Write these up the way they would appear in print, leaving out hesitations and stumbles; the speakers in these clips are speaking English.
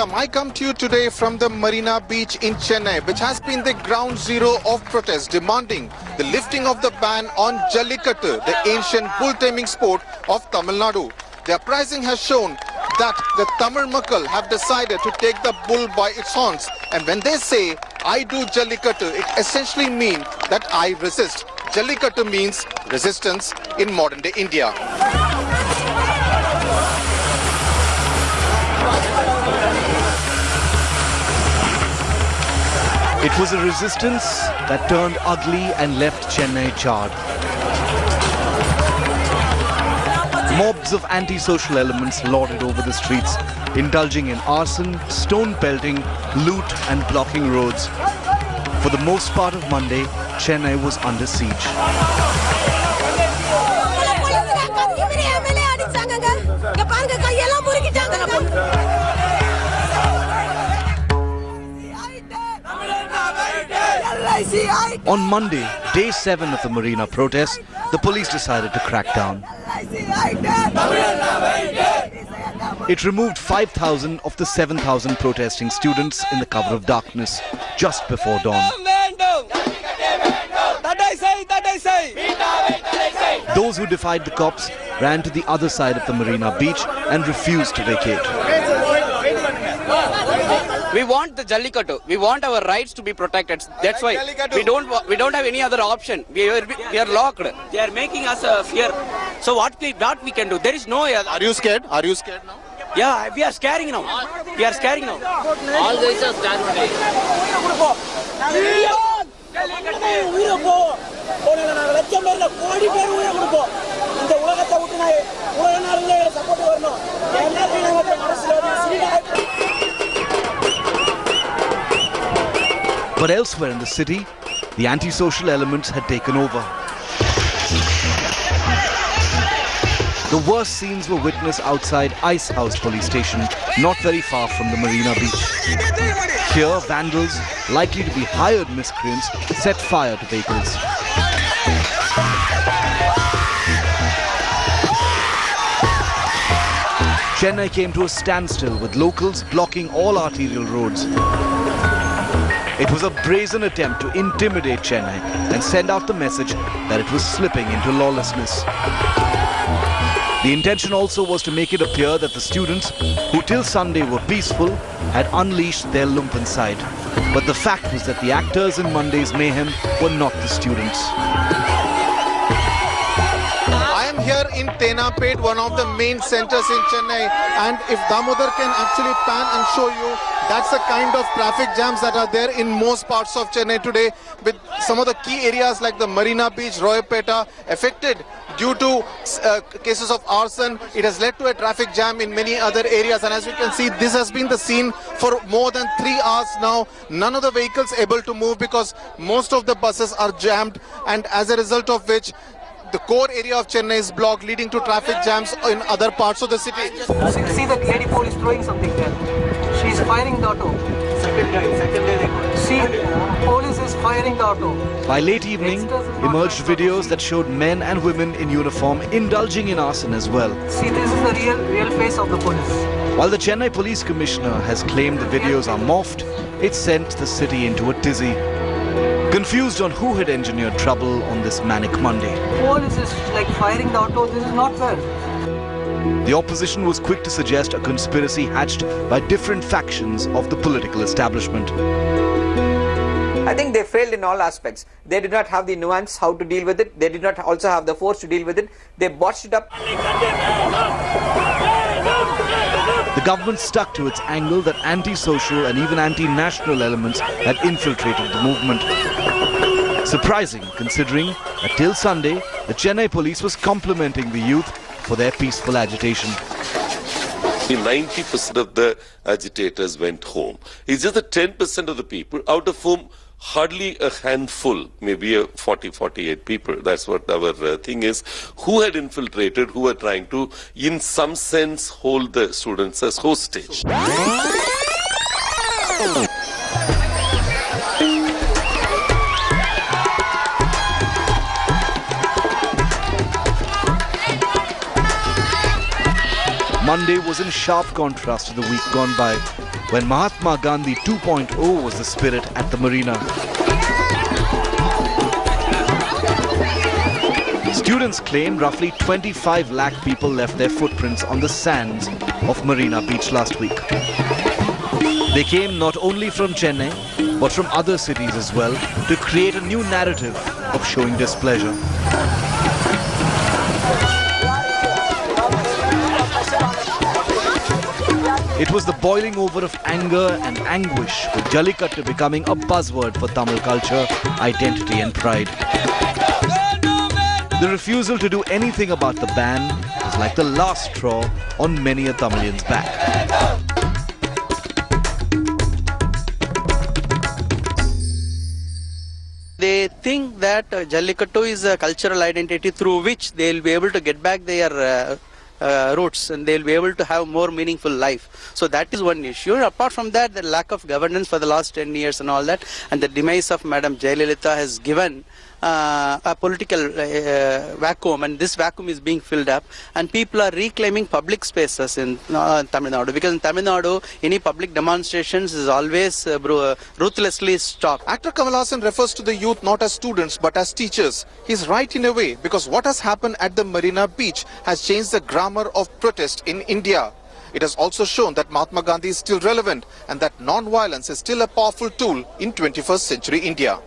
welcome. I come to you today from the Marina Beach in Chennai, which has been the ground zero of protest demanding the lifting of the ban on Jallikattu, the ancient bull taming sport of Tamil Nadu. The uprising has shown that the Tamil Makkal have decided to take the bull by its horns, and when they say I do Jallikattu, it essentially means that I resist. Jallikattu means resistance in modern day India. It was a resistance that turned ugly and left Chennai charred. Mobs of anti-social elements lorded over the streets, indulging in arson, stone pelting, loot and blocking roads. For the most part of Monday, Chennai was under siege. On Monday, day 7 of the Marina protest, the police decided to crack down. It removed 5,000 of the 7,000 protesting students in the cover of darkness just before dawn. Those who defied the cops ran to the other side of the Marina Beach and refused to vacate. We want the Jallikattu. We want our rights to be protected. That's why we don't have any other option. We are locked. They are making us fear. So what we can do? There is no other. Are you scared? Are you scared now? Yeah, we are scaring now. We are scaring now. All this are scaring. But elsewhere in the city, the anti-social elements had taken over. The worst scenes were witnessed outside Ice House police station, not very far from the Marina Beach. Here, vandals, likely to be hired miscreants, set fire to vehicles. Chennai came to a standstill with locals blocking all arterial roads. It was a brazen attempt to intimidate Chennai and send out the message that it was slipping into lawlessness. The intention also was to make it appear that the students, who till Sunday were peaceful, had unleashed their lumpen side. But the fact was that the actors in Monday's mayhem were not the students. I am here in Tenapet, one of the main centers in Chennai, and if Damodar can actually pan and show you, that's the kind of traffic jams that are there in most parts of Chennai today, with some of the key areas like the Marina Beach, Roypeta affected due to cases of arson. It has led to a traffic jam in many other areas, and as you can see, this has been the scene for more than 3 hours now. None of the vehicles able to move because most of the buses are jammed, and as a result of which the core area of Chennai is blocked, leading to traffic jams in other parts of the city. See that lady police throwing something there. She's firing the auto. See, police is firing the auto. By late evening, emerged videos that showed men and women in uniform indulging in arson as well. See, this is the real face of the police. While the Chennai Police Commissioner has claimed the videos are morphed, it sent the city into a tizzy. Confused on who had engineered trouble on this manic Monday. Police is like firing the auto. This is not fair. The opposition was quick to suggest a conspiracy hatched by different factions of the political establishment. I think they failed in all aspects. They did not have the nuance how to deal with it. They did not also have the force to deal with it. They botched it up. The government stuck to its angle that anti-social and even anti-national elements had infiltrated the movement. Surprising, considering that till Sunday, the Chennai police was complimenting the youth for their peaceful agitation. 90% of the agitators went home. It's just the 10% of the people, out of whom hardly a handful, maybe 48 people, that's what our thing is, who had infiltrated, who were trying to, in some sense, hold the students as hostage. Monday was in sharp contrast to the week gone by. when Mahatma Gandhi 2.0 was the spirit at the Marina. Students claim roughly 25 lakh people left their footprints on the sands of Marina Beach last week. They came not only from Chennai, but from other cities as well, to create a new narrative of showing displeasure. It was the boiling over of anger and anguish, with Jallikattu becoming a buzzword for Tamil culture, identity and pride. The refusal to do anything about the ban is like the last straw on many a Tamilian's back. They think that Jallikattu is a cultural identity through which they will be able to get back their roots and they will be able to have more meaningful life. So that is one issue. Apart from that, the lack of governance for the last 10 years and all that, and the demise of Madam Jayalalitha has given a political vacuum, and this vacuum is being filled up, and people are reclaiming public spaces in Tamil Nadu, because in Tamil Nadu any public demonstrations is always ruthlessly stopped. Actor Kamal Haasan refers to the youth not as students but as teachers. He's right in a way, because what has happened at the Marina Beach has changed the grammar of protest in India. It has also shown that Mahatma Gandhi is still relevant and that non-violence is still a powerful tool in 21st century India.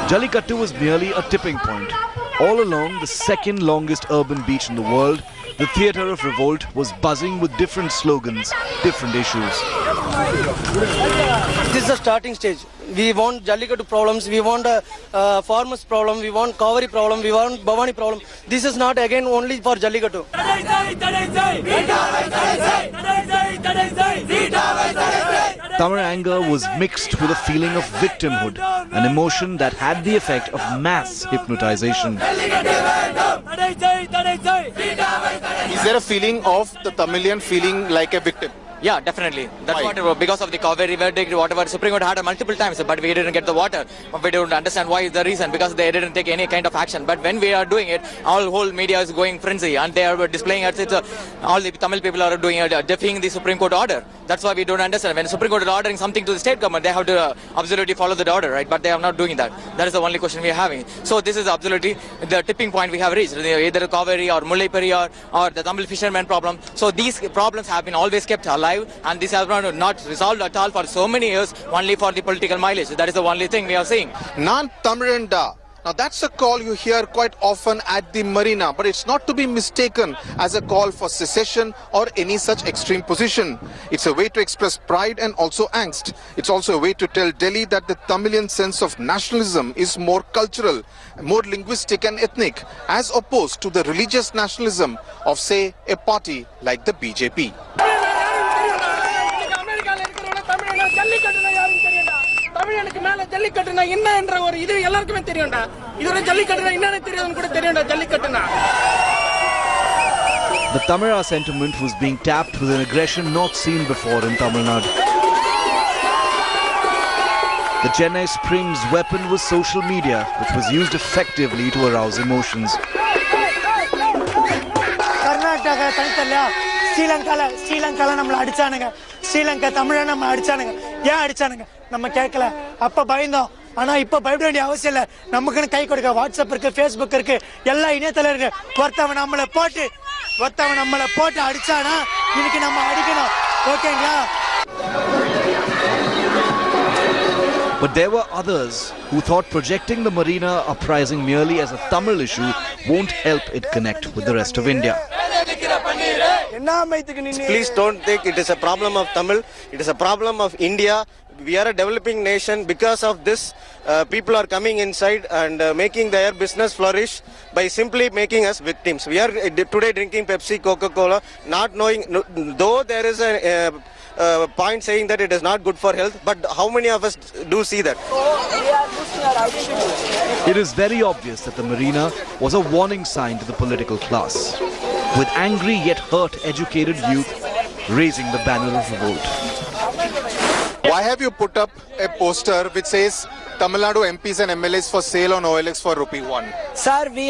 Jallikattu was merely a tipping point. All along the second longest urban beach in the world, the theatre of revolt was buzzing with different slogans, different issues. This is the starting stage. We want Jallikattu problems, we want farmers problem, we want Kaveri problem, we want Bhavani problem. This is not again only for Jallikattu. Tamil anger was mixed with a feeling of victimhood, an emotion that had the effect of mass hypnotization. Is there a feeling of the Tamilian feeling like a victim? Yeah, definitely. That's Why? what, because of the Kaveri verdict, whatever, Supreme Court had multiple times, but we didn't get the water. We don't understand why is the reason, because they didn't take any kind of action. But when we are doing it, our whole media is going frenzy, and they are displaying it. All the Tamil people are doing it, defying the Supreme Court order. That's why we don't understand. When the Supreme Court is ordering something to the state government, they have to absolutely follow the order, right? But they are not doing that. That is the only question we are having. So this is absolutely the tipping point we have reached. Either Kaveri or Mullai Periyar or the Tamil fishermen problem. So these problems have been always kept alive, and this has not resolved at all for so many years, only for the political mileage. That is the only thing we are seeing. Nan Tamiranda. Now that's a call you hear quite often at the Marina, but it's not to be mistaken as a call for secession or any such extreme position. It's a way to express pride and also angst. It's also a way to tell Delhi that the Tamilian sense of nationalism is more cultural, more linguistic and ethnic, as opposed to the religious nationalism of, say, a party like the BJP. The Tamara sentiment was being tapped with an aggression not seen before in Tamil Nadu. The Chennai Springs weapon was social media, which was used effectively to arouse emotions. ஸ்ரீலங்கால நம்மள அடிச்சானுங்க, ஸ்ரீலங்கா தமிழ நம்ம அடிச்சானுங்க. ஏன் அடிச்சானுங்க நம்ம கேட்கல, அப்ப பயந்தோம். ஆனா இப்ப பயப்பட வேண்டிய அவசியம் இல்ல. நமக்குன்னு கை கொடுக்க வாட்ஸ்அப் இருக்கு, ஃபேஸ்புக் இருக்கு, எல்லா இணையதளம் இருக்கு. ஒருத்தவன் நம்மள போட்டு அடிச்சானா இன்னைக்கு நம்ம அடிக்கணும். ஓகேங்களா? But there were others who thought projecting the Marina Uprising merely as a Tamil issue won't help it connect with the rest of India. Please don't think it is a problem of Tamil. It is a problem of India. We are a developing nation. Because of this, people are coming inside and making their business flourish by simply making us victims. We are today drinking Pepsi, Coca-Cola, not knowing, though there is a point saying that it is not good for health, but how many of us do see that? It is very obvious that the Marina was a warning sign to the political class, with angry yet hurt educated youth raising the banner of revolt. Why have you put up a poster which says Tamil Nadu MPs and MLAs for sale on OLX for ₹1. Sir, we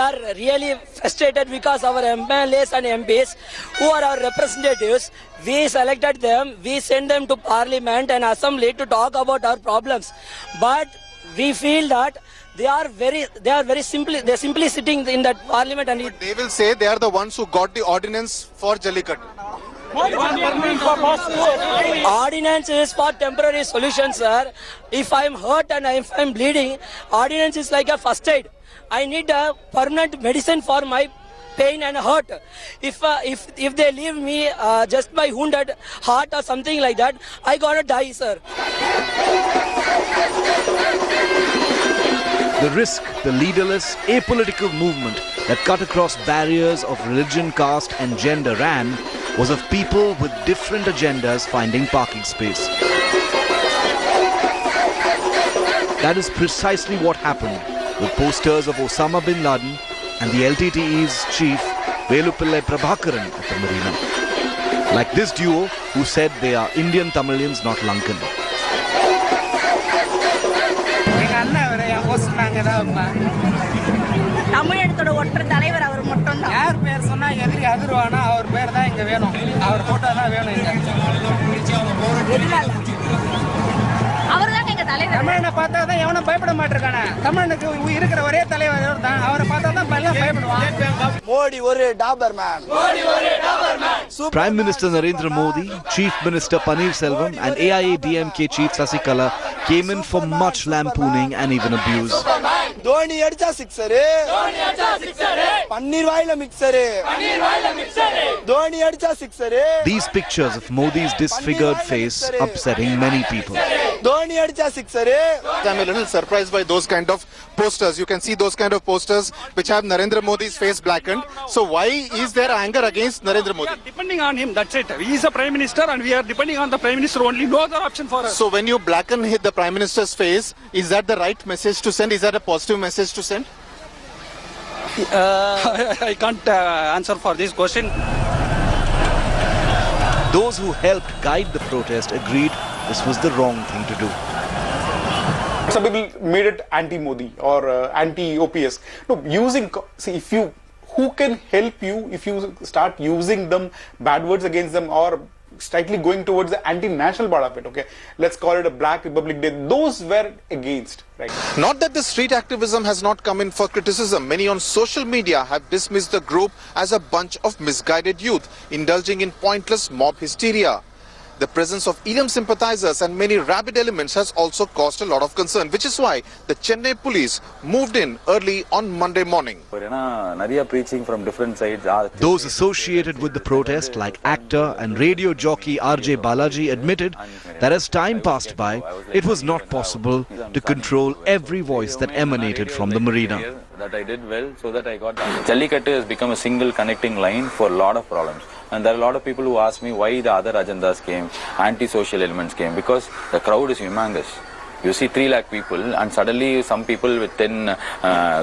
are really frustrated because our MLAs and MPs, who are our representatives, we selected them, we sent them to Parliament and Assembly to talk about our problems. But we feel that they're simply sitting in that Parliament and But they will say they are the ones who got the ordinance for Jallikattu. Ordinance is for temporary solution, sir. If I'm hurt and if I'm bleeding, ordinance is like a first aid. I need a permanent medicine for my pain and hurt. If they leave me just by wounded heart or something like that, I gotta die, sir. The risk, the leaderless, apolitical movement that cut across barriers of religion, caste and gender ran was of people with different agendas finding parking space. That is precisely what happened with posters of Osama bin Laden and the LTTE's chief Velupillai Prabhakaran at the Marina. Like this duo who said they are Indian Tamilians, not Lankan. தமிழகத்தோட ஒற்ற தலைவர் அவர் மட்டும் தான். யார் பேர் சொன்னா எதிரி அதிர்வானா அவர் பேர் தான் இங்க வேணும். அவர் போட்டோ தான் வேணும் இங்க. அவர்தான் எங்க தலைவர். தமிழனை பார்த்தா தான் எவனும் பயப்பட மாட்டேங்கானே. தமிழனுக்கு இருக்கிற ஒரே தலைவர் தான். அவரை பார்த்தா தான் எல்லாம் பயப்படுவான். மோடி ஒரு Dobermann. Prime Minister Narendra Modi, Chief Minister Paneerselvam and AIADMK Chief Sasikala came in for much lampooning and even abuse. Dhoni அடிச்சா சிக்ஸர். பன்னீர் வாயில மிக்ஸர். தோனி அடிச்சா sixer. These pictures of Modi's disfigured face upsetting many people. Dhoni அடிச்சா sixer. I'm a little surprised by those kind of posters. You can see those kind of posters which have Narendra Modi's face blackened. So why is there anger against Narendra Modi? Depending on him, that's it. He is a prime minister and we are depending on the prime minister only. No other option for us. So when you blacken the prime minister's face, is that the right message to send? Is that a positive message to send? I can't answer for this question. Those who helped guide the protest agreed this was the wrong thing to do. Some people made it anti-Modi or anti-OPS. No, who can help you if you start using them, bad words against them, or slightly going towards the anti-national part of it, okay? Let's call it a Black Republic Day. Those were against, right? Not that the street activism has not come in for criticism. Many on social media have dismissed the group as a bunch of misguided youth, indulging in pointless mob hysteria. The presence of EM sympathizers and many rabid elements has also caused a lot of concern, which is why the Chennai police moved in early on Monday morning. Those associated with the protest, like actor and radio jockey RJ Balaji, admitted that as time passed by, it was not possible to control every voice that emanated from the Marina. That I did well, so that I got Jallikattu has become a single connecting line for a lot of problems. And there are a lot of people who ask me why the other agendas came, anti-social elements came, because the crowd is humongous. You see 3 lakh people and suddenly some people with 10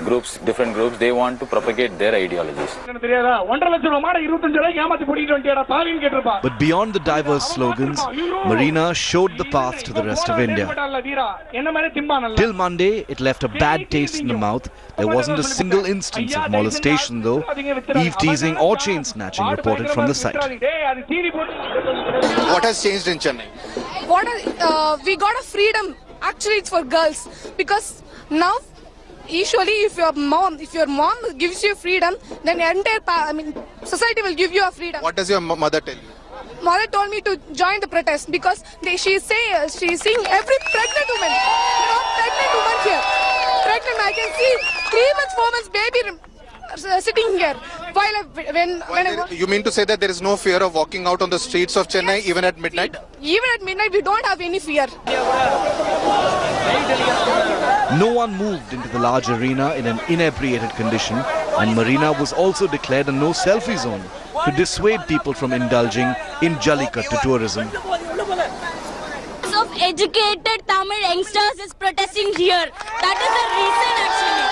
groups, different groups, they want to propagate their ideologies. But beyond the diverse slogans, Marina showed the path to the rest of India. Till Monday, it left a bad taste in the mouth. There wasn't a single instance of molestation though. Eve teasing or chain snatching reported from the site. What has changed in Chennai? We got a freedom. Actually, it's for girls because now, usually, if your mom gives you freedom, then the entire society will give you a freedom. What does your mother tell you? Mother told me to join the protest because she's seeing every pregnant woman. Pregnant woman here. Pregnant, I can see 3 months, 4 months baby sitting here. You mean to say that there is no fear of walking out on the streets of Chennai even at midnight? Even at midnight, we don't have any fear. No one moved into the large arena in an inebriated condition, and Marina was also declared a no selfie zone to dissuade people from indulging in Jallikattu tourism. Of educated Tamil youngsters is protesting here. That is the reason actually.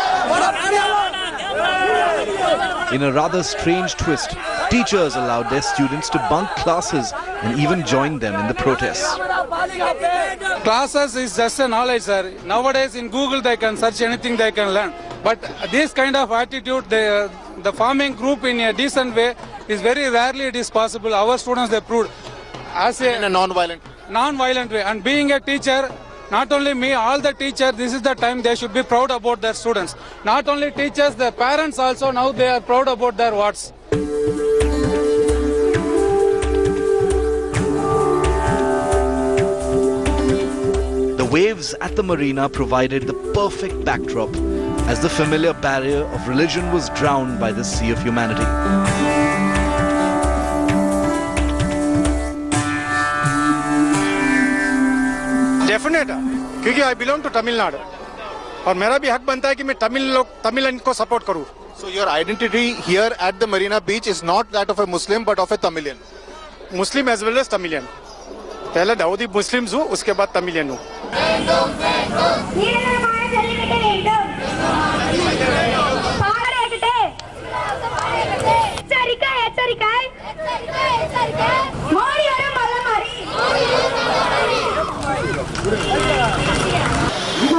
In a rather strange twist, teachers allowed their students to bunk classes and even join them in the protests. Classes is just a knowledge, sir. Nowadays in Google they can search anything they can learn. But this kind of attitude, the farming group in a decent way is very rarely it is possible. Our students they proved as in a non-violent way. And being a teacher, not only me, all the teachers, this is the time they should be proud about their students. Not only teachers, the parents also now they are proud about their wards. The waves at the marina provided the perfect backdrop as the familiar barrier of religion was drowned by the sea of humanity. Definite क्योंकि I belong to Tamil Nadu और मेरा भी हक बनता है कि मैं तमिल को सपोर्ट करूं. So your identity here at the Marina Beach is not that of a Muslim but of a Tamilian. Muslim as well as Tamilian. पहले दाऊदी मुस्लिम्स हूँ उसके बाद तमिलियन हूँ.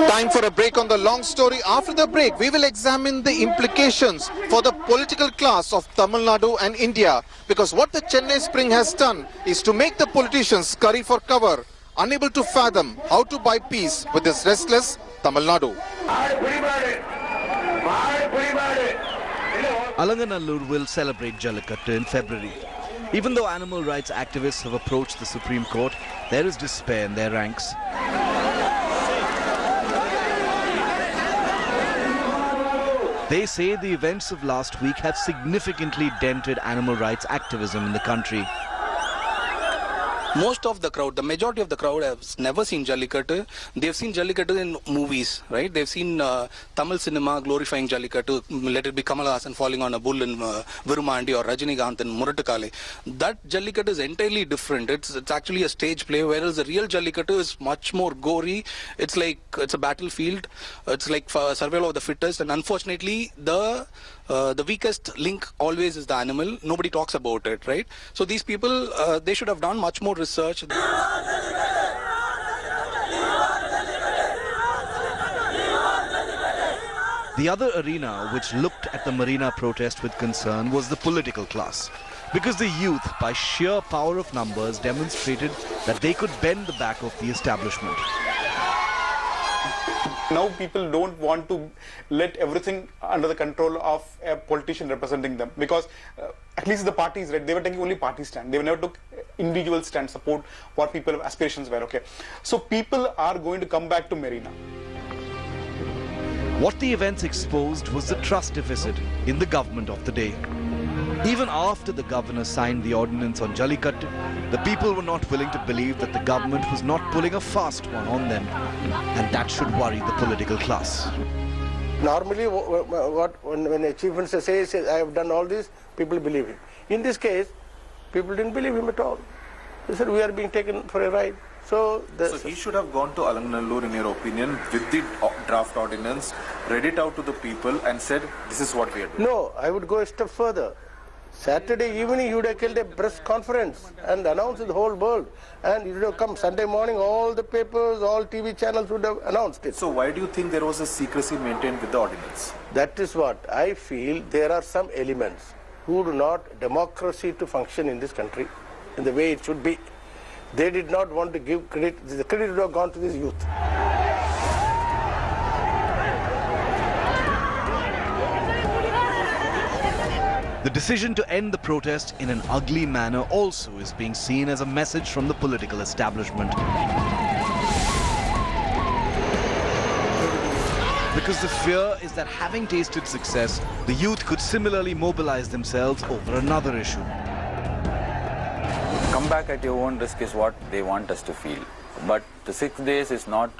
Time for a break on the long story. After the break, we will examine the implications for the political class of Tamil Nadu and India. Because what the Chennai Spring has done is to make the politicians scurry for cover, unable to fathom how to buy peace with this restless Tamil Nadu. Alanganallur will celebrate Jallikattu in February. Even though animal rights activists have approached the Supreme Court, there is despair in their ranks. They say the events of last week have significantly dented animal rights activism in the country. Most of the crowd, the majority of the crowd has never seen Jallikattu. They've seen Jallikattu in movies, right? They've seen Tamil cinema glorifying Jallikattu, let it be Kamal Haasan falling on a bull in Virumandi or Rajinikanth in Murattukale. That Jallikattu is entirely different. It's actually a stage play, whereas the real Jallikattu is much more gory. It's like, it's a battlefield. It's like survival of the fittest, and unfortunately the weakest link always is the animal. Nobody talks about it, right? So these people, they should have done much more research. The other arena which looked at the marina protest with concern was the political class. Because the youth, by sheer power of numbers, demonstrated that they could bend the back of the establishment. Now people don't want to let everything under the control of a politician representing them, because at least the parties, right, they were taking only party stand. They never took individual stand, support what people aspirations were. Okay, so people are going to come back to Marina. What the events exposed was the trust deficit in the government of the day. Even after the governor signed the ordinance on Jallikattu, the people were not willing to believe that the government was not pulling a fast one on them, and that should worry the political class. Normally, when a chief minister says, I have done all this, people believe him. In this case, people didn't believe him at all. They said, we are being taken for a ride. So he should have gone to Alanganallur, in your opinion, with the draft ordinance, read it out to the people and said, this is what we are doing. No, I would go a step further. Saturday evening, you would have held a press conference and announced to the whole world. And you would have come Sunday morning, all the papers, all TV channels would have announced it. So why do you think there was a secrecy maintained with the ordinance? That is what I feel. There are some elements who do not democracy to function in this country in the way it should be. They did not want to give credit. The credit would have gone to this youth. The decision to end the protest in an ugly manner also is being seen as a message from the political establishment. Because the fear is that having tasted success, the youth could similarly mobilize themselves over another issue. Come back at your own risk is what they want us to feel. But the 6 days is not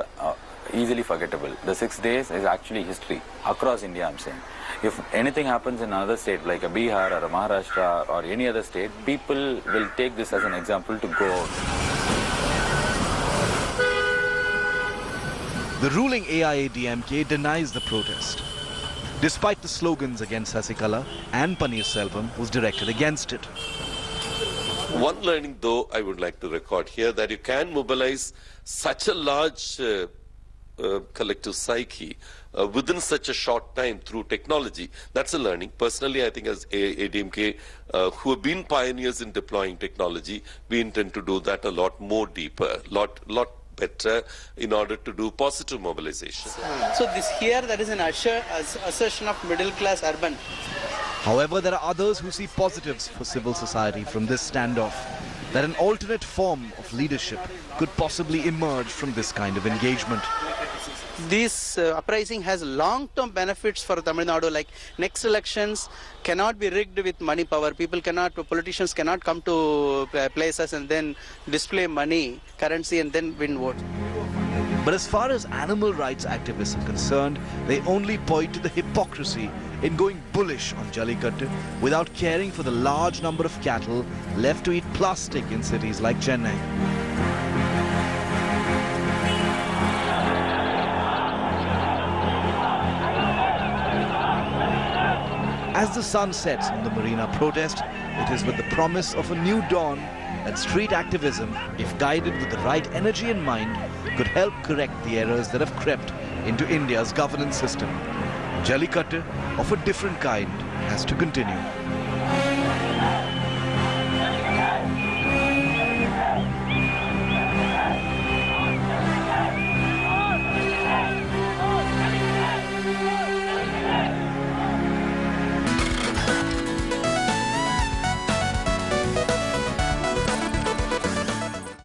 easily forgettable. The 6 days is actually history across India, I'm saying. If anything happens in another state like a Bihar or a Maharashtra or any other state, people will take this as an example to go out. The ruling AIADMK denies the protest. despite the slogans against Sasikala and Paneerselvam was directed against it. One learning, though, I would like to record here, that you can mobilize such a large collective psyche within such a short time through technology. That's a learning. Personally, I think as ADMK, who have been pioneers in deploying technology, we intend to do that a lot more deeper, lot better in order to do positive mobilization. So that is an assertion of middle class urban. However, there are others who see positives for civil society from this standoff, that an alternate form of leadership could possibly emerge from this kind of engagement. This uprising has long-term benefits for Tamil Nadu, like next elections cannot be rigged with money power. Politicians cannot come to places and then display money, currency and then win votes. But as far as animal rights activists are concerned, they only point to the hypocrisy in going bullish on Jallikattu without caring for the large number of cattle left to eat plastic in cities like Chennai. As the sun sets on the Marina protest, it is with the promise of a new dawn that street activism, if guided with the right energy in mind, could help correct the errors that have crept into India's governance system. Jallikattu, of a different kind, has to continue.